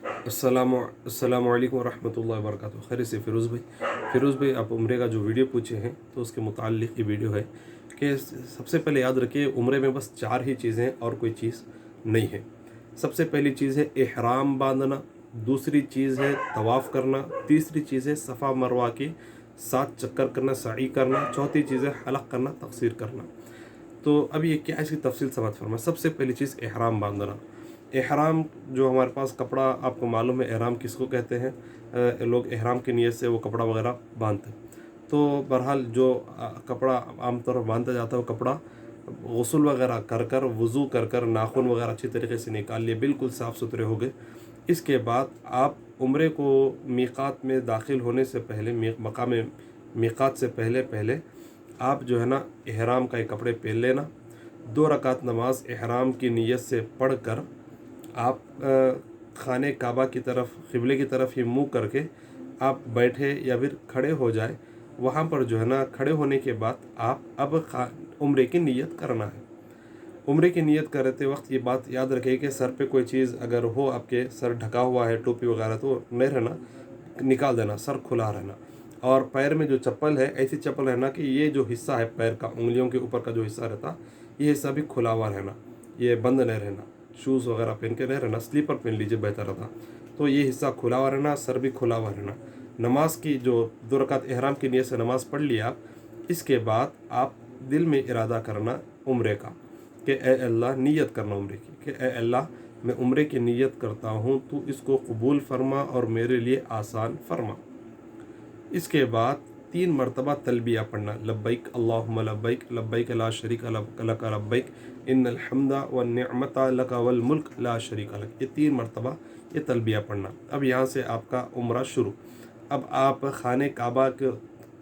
अस्सलामु अलैकुम वरहमतुल्लाहि वबरकातुहू। खैर से फ़िरोज़ भाई आप उम्रे का जो वीडियो पूछे हैं तो उसके मुताल्लिक़ ये वीडियो है कि सबसे पहले याद रखिए उम्रे में बस 4 ही चीज़ें हैं और कोई चीज़ नहीं है। सबसे पहली चीज़ है इहराम बांधना, दूसरी चीज़ है तवाफ़ करना, तीसरी चीज़ है सफ़ा मरवा के 7 चक्कर करना, सई करना, चौथी चीज़ है हलक़ करना, तक़सीर करना। तो अब ये क्या है, इसकी तफसील समझ फरमा। सबसे पहली चीज़ इहराम बांधना। इहराम जो हमारे पास कपड़ा, आपको मालूम है इहराम किसको कहते हैं। लोग इहराम की नीयत से वो कपड़ा वगैरह बांधते हैं। तो बहरहाल जो कपड़ा आमतौर पर बांधा जाता है वो कपड़ा गुस्ल वगैरह कर कर, वज़ू कर कर, नाखून वगैरह अच्छी तरीके से निकाल लिए, बिल्कुल साफ़ सुथरे हो गए। इसके बाद आप उम्रे को मीक़ात में दाखिल होने से पहले, मकाम मीक़ात से पहले पहले आप जो है ना इहराम का ये कपड़े पहन लेना। 2 रकात नमाज इहराम की नीयत से पढ़ कर आप खाने काबा की तरफ, क़िबले की तरफ ही मुँह करके आप बैठे या फिर खड़े हो जाए। वहाँ पर जो है ना खड़े होने के बाद आप अब उम्रे की नीयत करना है। उम्रे की नीयत करते वक्त ये बात याद रखिए कि सर पे कोई चीज़ अगर हो, आपके सर ढका हुआ है, टोपी वगैरह, तो नहीं रहना, निकाल देना, सर खुला रहना। और पैर में जो चप्पल है, ऐसी चप्पल रहना कि ये जो हिस्सा है पैर का, उंगलियों के ऊपर का जो हिस्सा रहता, ये हिस्सा भी खुला हुआ रहना, ये बंद नहीं रहना। शूज़ वगैरह पहन के नहीं रहना, स्लीपर पहन लीजिए बेहतर रहता। तो ये हिस्सा खुला हुआ रहना, सर भी खुला हुआ रहना। नमाज की जो 2 रकात इहराम की नीयत से नमाज़ पढ़ ली आप, इसके बाद आप दिल में इरादा करना उम्रे का कि ए अल्लाह, नीयत करना उम्रे की कि ए अल्लाह, मैं उम्रे की नीयत करता हूँ, तू इसको कबूल फरमा और मेरे लिए आसान फरमा। इसके बाद 3 मरतबा तलबिया पढ़ना, लब्बैक अल्लाहुम्मा लब्बैक, लब्बैक ला शरीका लक लब्बैक, इन्नल हम्दा वन निअमता लक वल मुल्क ला शरीका लक। ये 3 मरतबा ये तलबिया पढ़ना। अब यहाँ से आपका उम्रा शुरू। अब आप खाने काबा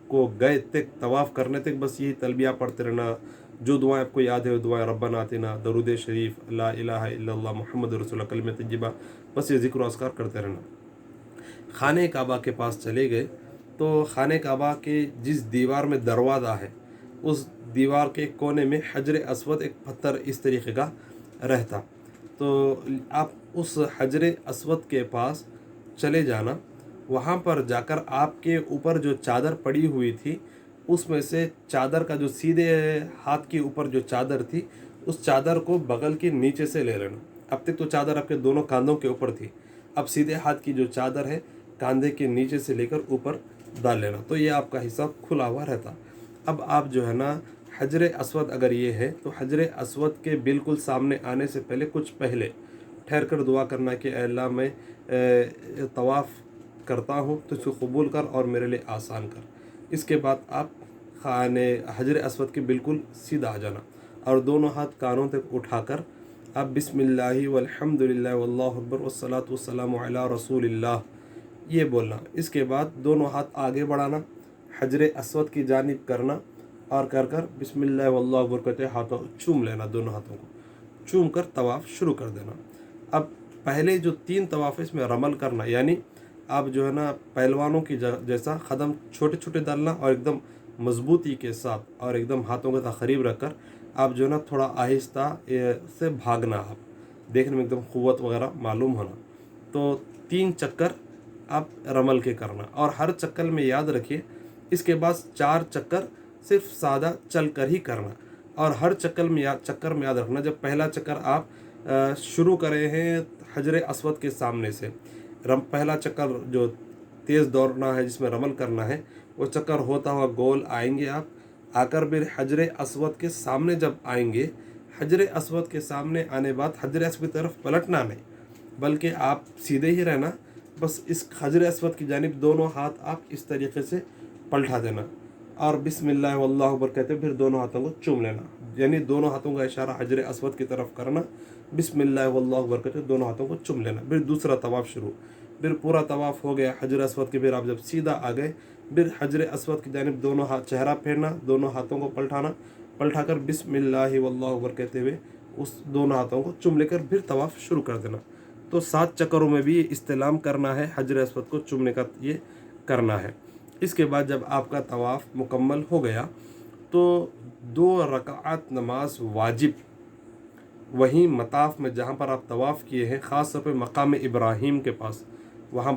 को गए तक, तवाफ़ करने तक बस यही तलबिया पढ़ते रहना। जो दुआएं आपको याद है वो दुआएं, रब्बना आतिना, दरूद शरीफ, ला इलाहा इल्लल्लाह मुहम्मद रसूलुल्लाह, कलिमत तय्यबा, बस ये ज़िक्र अस्कार करते रहना। खाने काबा के पास चले गए तो खाने काबा के जिस दीवार में दरवाज़ा है, उस दीवार के कोने में हजर अस्वद, एक पत्थर इस तरीके का रहता। तो आप उस हजर अस्वद के पास चले जाना। वहाँ पर जाकर आपके ऊपर जो चादर पड़ी हुई थी, उसमें से चादर का जो सीधे हाथ के ऊपर जो चादर थी, उस चादर को बगल के नीचे से ले लेना। अब तक तो चादर आपके दोनों कांधों के ऊपर थी, अब सीधे हाथ की जो चादर है कांधे के नीचे से लेकर ऊपर डाल लेना, तो ये आपका हिस्सा खुला हुआ रहता। अब आप जो है ना हजर अस्वद अगर ये है तो हजर अस्वद के बिल्कुल सामने आने से पहले, कुछ पहले ठहर कर दुआ करना कि ऐ अल्लाह, मैं तवाफ़ करता हूँ तो इसको कबूल कर और मेरे लिए आसान कर। इसके बाद आप खाने हजर अस्वद के बिल्कुल सीधा आ जाना और दोनों हाथ कानों तक उठाकर आप बिस्मिल्लाहि वल्हम्दुलिल्लाहि वल्लाहु अकबर वस्सलातु वस्सलामु अला रसूलिल्लाह ये बोलना। इसके बाद दोनों हाथ आगे बढ़ाना, हजर अस्वद की जानिब करना और कर कर बिस्मिल्लाह वल्लाहु अकबर कहते हाथों चूम लेना, दोनों हाथों को चूम कर तवाफ़ शुरू कर देना। अब पहले जो 3 तवाफ़ इसमें रमल करना, यानी आप जो है ना पहलवानों की जैसा कदम छोटे छोटे डालना और एकदम मजबूती के साथ और एकदम हाथों के साथ करीब रखकर आप जो है ना थोड़ा आहिस्ता से भागना। आप देखने में एकदम क़ुव्वत वगैरह मालूम होना। तो 3 चक्कर आप रमल के करना और हर चक्कर में याद रखिए, इसके बाद 4 चक्कर सिर्फ सादा चल कर ही करना। और हर चक्कर में याद रखना, जब पहला चक्कर आप शुरू करे हैं हजर अस्वद के सामने से, पहला चक्कर जो तेज़ दौड़ना है, जिसमें रमल करना है, वो चक्कर होता हुआ गोल आएंगे आप, आकर फिर हजर अस्वद के सामने जब आएंगे, हजर अस्वद के सामने आने बाद हजर अस्वद की तरफ पलटना नहीं, बल्कि आप सीधे ही रहना। बस इस हजर अस्वद की जानिब दोनों हाथ आप इस तरीके से पलटा देना और बिस्मिल्लाह वल्लाहु अकबर कहते फिर दोनों हाथों को चूम लेना, यानी दोनों हाथों का इशारा हजर अस्वद की तरफ करना, बिस्मिल्लाह वल्लाहु अकबर कहते दोनों हाथों को चूम लेना। फिर दूसरा तवाफ़ शुरू, फिर पूरा तवाफ़ हो गया हजर अस्वद के, फिर आप जब सीधा आ गए, फिर हजर अस्वद की जानिब दोनों हाथ चेहरा फेरना, दोनों हाथों को पलटा कर बिस्मिल्लाह वल्लाहु अकबर कहते हुए उस दोनों हाथों को चूम लेकर फिर तवाफ़ शुरू कर देना। तो 7 चक्करों में भी इस्तेलाम करना है, हजर अस्वद को चूमने का ये करना है। इसके बाद जब आपका तवाफ़ मुकम्मल हो गया तो 2 रकात नमाज वाजिब वहीं मताफ़ में जहाँ पर आप तवाफ़ किए हैं, ख़ास तौर पे मकाम इब्राहीम के पास, वहाँ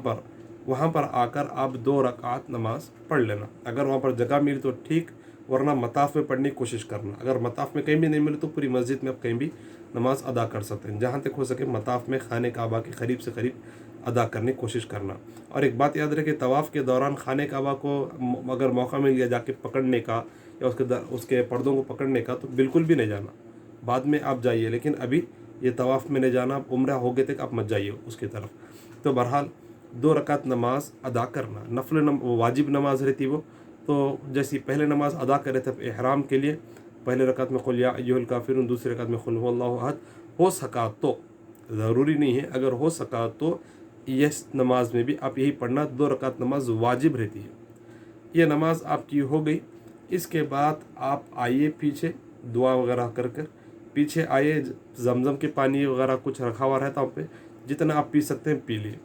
पर आकर आप 2 रकात नमाज पढ़ लेना। अगर वहाँ पर जगह मिली तो ठीक, वरना मताफ़ में पढ़ने की कोशिश करना। अगर मताफ़ में कहीं भी नहीं मिले तो पूरी मस्जिद में आप कहीं भी नमाज अदा कर सकते हैं। जहाँ तक हो सके मताफ़ में खाने काबा के करीब से करीब अदा करने की कोशिश करना। और एक बात याद रखें, तवाफ़ के दौरान खाने काबा को अगर मौका मिल गया जाके पकड़ने का या उसके पर्दों को पकड़ने का, तो बिल्कुल भी नहीं जाना। बाद में आप जाइए, लेकिन अभी ये तवाफ़ में नहीं जाना। उम्रा हो गए तक आप मत जाइए उसकी तरफ। तो बहरहाल 2 रकात नमाज अदा करना, वाजिब नमाज रहती वो। तो जैसी पहले नमाज अदा करे थे एहराम के लिए, पहले रकात में कुल या अय्युहल काफिरून, दूसरी रकात में कुल हुवल्लाहु अहद, हो सका तो, ज़रूरी नहीं है, अगर हो सका तो इस नमाज में भी आप यही पढ़ना। 2 रकात नमाज वाजिब रहती है। ये नमाज आपकी हो गई। इसके बाद आप आइए पीछे, दुआ वगैरह कर कर पीछे आइए। जमजम के पानी वगैरह कुछ रखा हुआ रहता वहाँ पे, जितना आप पी सकते हैं पी लिए।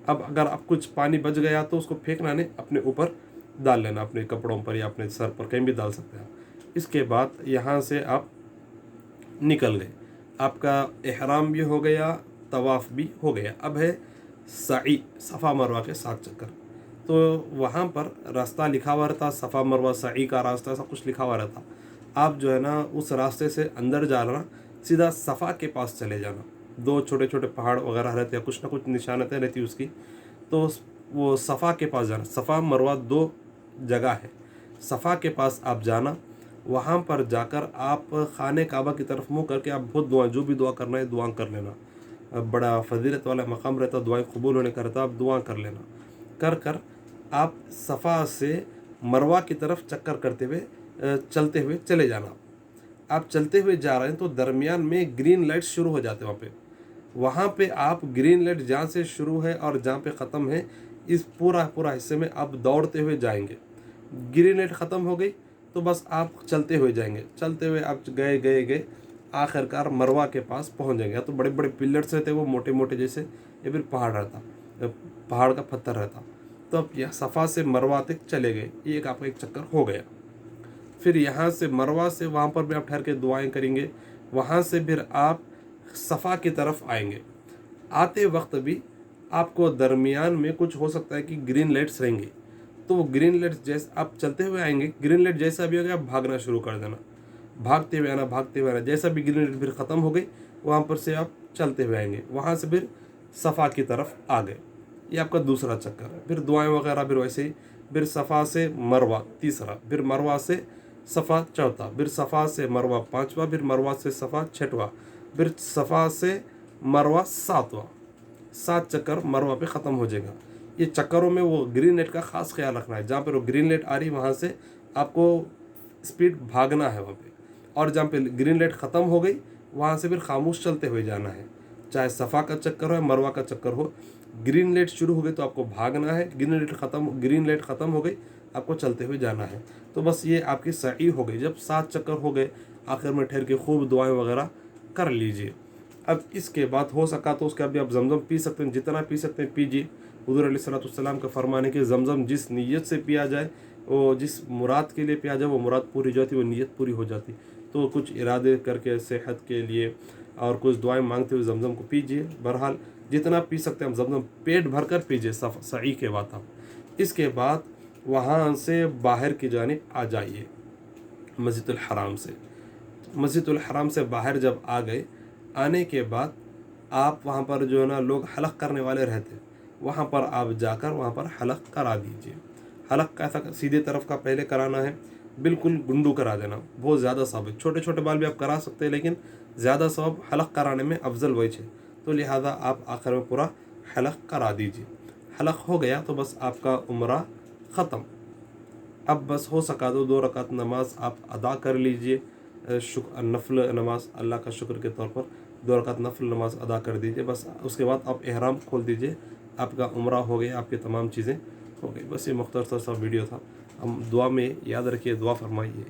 अब अगर आप कुछ पानी बच गया तो उसको फेंकना नहीं, अपने ऊपर डाल लेना, अपने कपड़ों पर या अपने सर पर, कहीं भी डाल सकते हैं। इसके बाद यहाँ से आप निकल गए, आपका एहराम भी हो गया, तवाफ़ भी हो गया। अब है सई, सफ़ा मरवा के 7 चक्कर। तो वहाँ पर रास्ता लिखा हुआ रहता, सफ़ा मरवा सई का रास्ता, ऐसा कुछ लिखा हुआ रहता। आप जो है ना उस रास्ते से अंदर जाना, सीधा सफ़ा के पास चले जाना। 2 छोटे छोटे पहाड़ वगैरह रहते हैं, कुछ ना कुछ निशानतें रहती उसकी। तो वो सफ़ा के पास जाना, सफ़ा मरवा 2 जगह है। सफ़ा के पास आप जाना, वहाँ पर जाकर आप खाने काबा की तरफ मुँह करके आप बहुत दुआ, जो भी दुआ करना है दुआ कर लेना। बड़ा फजीलत वाला मकाम रहता, दुआएं कबूल होने का रहता, आप दुआ कर लेना। कर आप सफ़ा से मरवा की तरफ चक्कर करते हुए चलते हुए चले जाना। आप चलते हुए जा रहे हैं तो दरमियान में ग्रीन लाइट शुरू हो जाते हैं वहाँ पे आप ग्रीन लाइट जहाँ से शुरू है और जहाँ पे ख़त्म है, इस पूरा हिस्से में आप दौड़ते हुए जाएंगे। ग्रीन लाइट ख़त्म हो गई तो बस आप चलते हुए जाएंगे। चलते हुए आप गए आखिरकार मरवा के पास पहुँच जाएंगे। तो बड़े बड़े पिलर्स रहते वो मोटे मोटे जैसे, या फिर पहाड़ रहता, पहाड़ का पत्थर रहता। तो अब यह सफ़ा से मरवा तक चले गए, ये आपका एक चक्कर हो गया। फिर यहाँ से मरवा से वहाँ पर भी आप ठहर के दुआएं करेंगे। वहाँ से फिर आप सफ़ा की तरफ आएंगे। आते वक्त भी आपको दरमियान में कुछ हो सकता है कि ग्रीन लाइट्स रहेंगी, तो वो ग्रीन लाइट्स जैसे आप चलते हुए आएंगे, ग्रीन लाइट जैसा भी हो गया आप भागना शुरू कर देना, भागते हुए आना। जैसा भी ग्रीन लाइट फिर ख़त्म हो गई, वहाँ पर से आप चलते हुए आएंगे। वहाँ से फिर सफ़ा की तरफ आ गए, ये आपका दूसरा चक्कर है। फिर दुआएं वगैरह फिर वैसे ही, फिर सफ़ा से मरवा तीसरा, फिर मरवा से सफ़ा चौथा, फिर सफ़ा से मरवा पाँचवा, फिर मरवा से सफ़ा छठवा, फिर सफ़ा से मरवा सातवां। 7 चक्कर मरवा पे ख़त्म हो जाएगा। ये चक्करों में वो ग्रीन लाइट का ख़ास ख्याल रखना है। जहाँ पर वो ग्रीन लाइट आ रही वहाँ से आपको स्पीड भागना है वहाँ पे, और जहाँ पे ग्रीन लाइट ख़त्म हो गई वहाँ से फिर खामोश चलते हुए जाना है। चाहे सफ़ा का चक्कर हो या मरवा का चक्कर हो, ग्रीन लाइट शुरू हो गई तो आपको भागना है, ग्रीन लाइट ख़त्म हो गई आपको चलते हुए जाना है। तो बस ये आपकी सही हो गई। जब 7 चक्कर हो गए, आखिर में ठहर के खूब दुआएं वगैरह कर लीजिए। अब इसके बाद हो सका तो उसके अभी आप जमजम पी सकते हैं, जितना पी सकते हैं पीजिए। हुज़ूर अलैहिस्सलाम का फरमाने कि जमजम जिस नीयत से पिया जाए, वो जिस मुराद के लिए पिया जाए, वो मुराद पूरी हो जाती, वो नीयत पूरी हो जाती। तो कुछ इरादे करके सेहत के लिए और कुछ दुआएं मांगते हुए जमजम को पीजिए। बहरहाल जितना पी सकते हैं जमजम पेट भर कर पीजिए सही के बाद आप। इसके बाद वहाँ से बाहर की जानिब आ जाइए मस्जिदुल हराम से। मस्जिदुल हराम से बाहर जब आ गए, आने के बाद आप वहाँ पर जो है ना लोग हलक करने वाले रहते, वहाँ पर आप जाकर वहाँ पर हलक करा दीजिए। हलक कैसा, सीधे तरफ का पहले कराना है, बिल्कुल गुंडू करा देना, बहुत ज़्यादा सवाब है। छोटे छोटे बाल भी आप करा सकते हैं, लेकिन ज़्यादा सवाब हलक कराने में अफजल वही है। तो लिहाजा आप आखिर में पूरा हलक करा दीजिए। हलक हो गया तो बस आपका उम्रा ख़त्म। अब बस हो सका तो 2 रकात नमाज आप अदा कर लीजिए, नफल नमाज, अल्लाह का शुक्र के तौर पर 2 रकात नफल नमाज अदा कर दीजिए। बस उसके बाद आप एहराम खोल दीजिए, आपका उम्रा हो गया, आपकी तमाम चीज़ें हो गई। बस ये मुख्तसर सा वीडियो था। हम दुआ में याद रखिए, दुआ फरमाइए।